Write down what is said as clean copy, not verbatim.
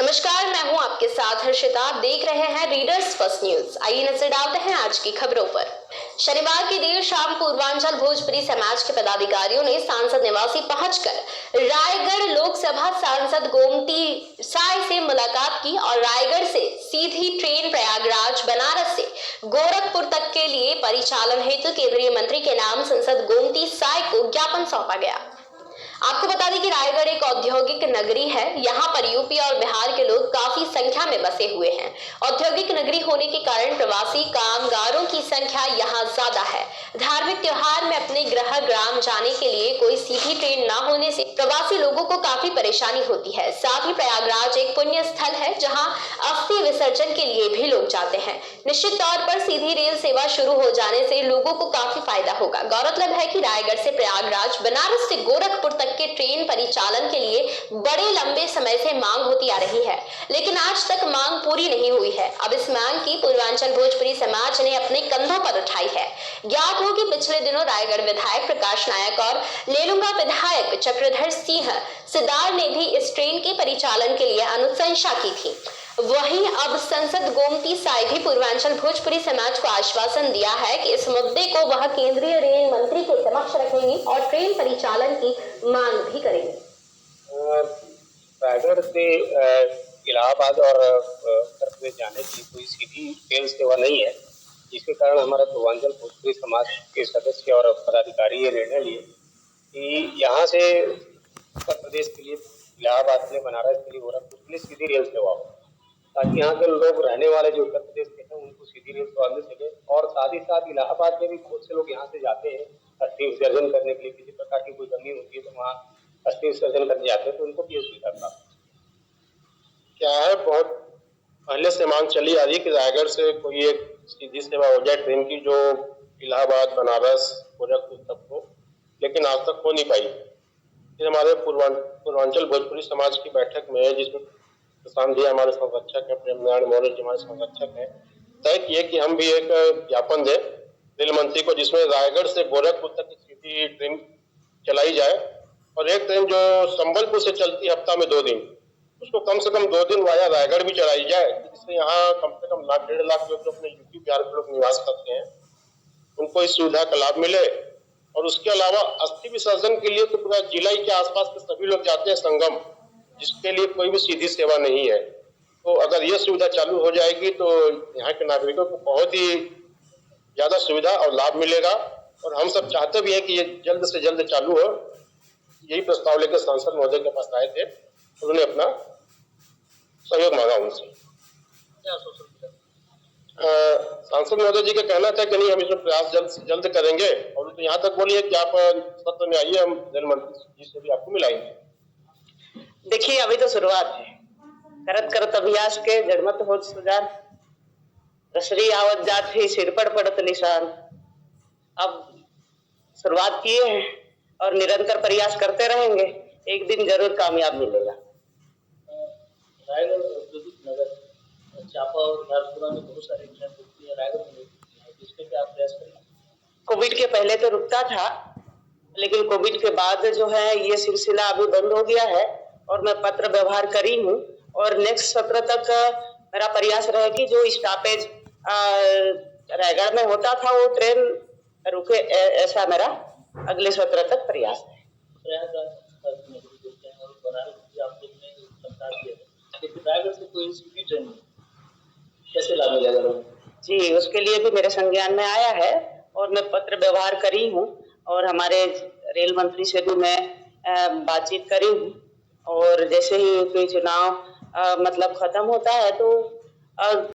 नमस्कार, मैं हूं आपके साथ हर्षिता। आप देख रहे हैं रीडर्स फर्स्ट न्यूज। आइए नजर डालते हैं आज की खबरों पर। शनिवार की देर शाम पूर्वांचल भोजपुरी समाज के पदाधिकारियों ने सांसद निवासी पहुंचकर रायगढ़ लोकसभा सांसद गोमती साय से मुलाकात की और रायगढ़ से सीधी ट्रेन प्रयागराज बनारस से गोरखपुर तक के लिए परिचालन हेतु केंद्रीय मंत्री के नाम सांसद गोमती साय को ज्ञापन सौंपा गया। आपको बता दें कि रायगढ़ एक औद्योगिक नगरी है। यहाँ पर यूपी और बिहार के लोग काफी संख्या में बसे हुए हैं। औद्योगिक नगरी होने के कारण प्रवासी कामगारों की संख्या यहाँ ज्यादा है। धार्मिक त्योहार में अपने गृह ग्राम जाने के लिए कोई सीधी ट्रेन न होने से प्रवासी लोगों को काफी परेशानी होती है। साथ ही प्रयागराज एक पुण्य स्थल है जहाँ अस्थि विसर्जन के लिए भी लोग जाते हैं। निश्चित तौर पर सीधी रेल सेवा शुरू हो जाने से लोगों को काफी फायदा होगा। गौरतलब है कि रायगढ़ से प्रयागराज, बनारस से गोरखपुर तक के ट्रेन परिचालन के लिए बड़े लंबे समय से मांग होती आ रही है, लेकिन आज तक मांग पूरी नहीं हुई है। अब इस मांग की पूर्वांचल भोजपुरी समाज ने अपने कंधों पर उठाई है। ज्ञात हो कि पिछले दिनों रायगढ़ विधायक प्रकाश नायक और लेलुंगा विधायक चक्रधर सिंह सिद्धार ने भी इस ट्रेन के परिचालन के लिए अनुशंसा की थी। वहीं अब सांसद गोमती साय भी पूर्वांचल भोजपुरी समाज को आश्वासन दिया है कि इस मुद्दे को वह केंद्रीय रेल मंत्री के समक्ष रखेंगे और ट्रेन परिचालन की मांग भी करेंगे। रायगढ़ से इलाहाबाद और उत्तर प्रदेश जाने की कोई सीधी रेल सेवा नहीं है, जिसके कारण हमारा पूर्वांचल भोजपुरी समाज के सदस्य और पदाधिकारी ये निर्णय लिए कि यहाँ से उत्तर प्रदेश के लिए, इलाहाबाद के लिए, बनारस के लिए, गोरखपुर के लिए सीधी रेल सेवा हो, ताकि यहाँ के लोग रहने वाले जो उत्तर प्रदेश के हैं उनको सीधी रेल सेवा मिल सके। और साथ ही साथ इलाहाबाद में भी बहुत से लोग यहाँ से जाते हैं अस्थि विसर्जन करने के लिए। किसी प्रकार की कोई कमी होती है तो वहाँ अस्थि विसर्जन करने जाते हैं, तो उनको भी सुविधा प्राप्त क्या है। बहुत पहले से मांग चली आ रही है कि रायगढ़ से कोई एक सीधी सेवा हो जाए ट्रेन की, जो इलाहाबाद, बनारस, गोरखपुर तक हो, लेकिन आज तक हो नहीं पाई। फिर हमारे पूर्वांचल भोजपुरी समाज की बैठक में, जिसमें प्रशांत जी हमारे संरक्षक है, प्रेम नारायण मौर्य जी हमारे संरक्षक है, तय किए कि हम भी एक ज्ञापन दें रेल मंत्री को, जिसमें रायगढ़ से गोरखपुर तक की सीधी ट्रेन चलाई जाए और एक ट्रेन जो संबलपुर से चलती है हफ्ता में 2 दिन, उसको कम से कम 2 दिन वाया रायगढ़ भी चलाई जाए, जिससे यहाँ कम से कम 1.5 लाख लोग जो अपने यूपी बिहार के लोग निवास करते हैं उनको इस सुविधा का लाभ मिले। और उसके अलावा अस्थि विसर्जन के लिए तो पूरा जिला के आसपास के सभी लोग जाते हैं संगम, जिसके लिए कोई भी सीधी सेवा नहीं है। तो अगर ये सुविधा चालू हो जाएगी तो यहाँ के नागरिकों को बहुत ही ज्यादा सुविधा और लाभ मिलेगा। और हम सब चाहते भी हैं कि ये जल्द से जल्द चालू हो। यही प्रस्ताव लेकर सांसद महोदय के पास आए थे, उन्होंने अपना सहयोग मांगा उनसे। सांसद महोदय जी का कहना था कि नहीं, हम इसमें प्रयास जल्द से जल्द करेंगे। और तो यहाँ तक बोलिए कि आप सत्र में आइए, हम रेल मंत्री जी से भी आपको मिलाएंगे। देखिए, अभी तो शुरुआत है। करत करत अभ्यास के जड़मत होत सुजान, रसरी आवत जात ही सिर पर पड़त निशान। अब शुरुआत किए हैं और निरंतर प्रयास करते रहेंगे, एक दिन जरूर कामयाब मिलेगा। रायगढ़ औद्योगिक नगर, चापा और झारसुगुड़ा में बहुत सारी ट्रेन रुकती है, रायगढ़ में इसके क्या प्रयास करेंगे? कोविड के पहले तो रुकता था, लेकिन कोविड के बाद जो है ये सिलसिला अभी बंद हो गया है और मैं पत्र व्यवहार करी हूँ। और नेक्स्ट सत्र तक मेरा प्रयास रहे कि जो स्टॉपेज रायगढ़ में होता था वो ट्रेन रुके, ऐसा मेरा अगले सत्र तक प्रयास है। रायगढ़ से कोई सीधी ट्रेन कैसे लाभ मिलेगा? जी, उसके लिए भी मेरे संज्ञान में आया है और मैं पत्र व्यवहार करी हूँ और हमारे रेल मंत्री से भी मैं बातचीत करी हूँ। और जैसे ही कोई चुनाव मतलब खत्म होता है तो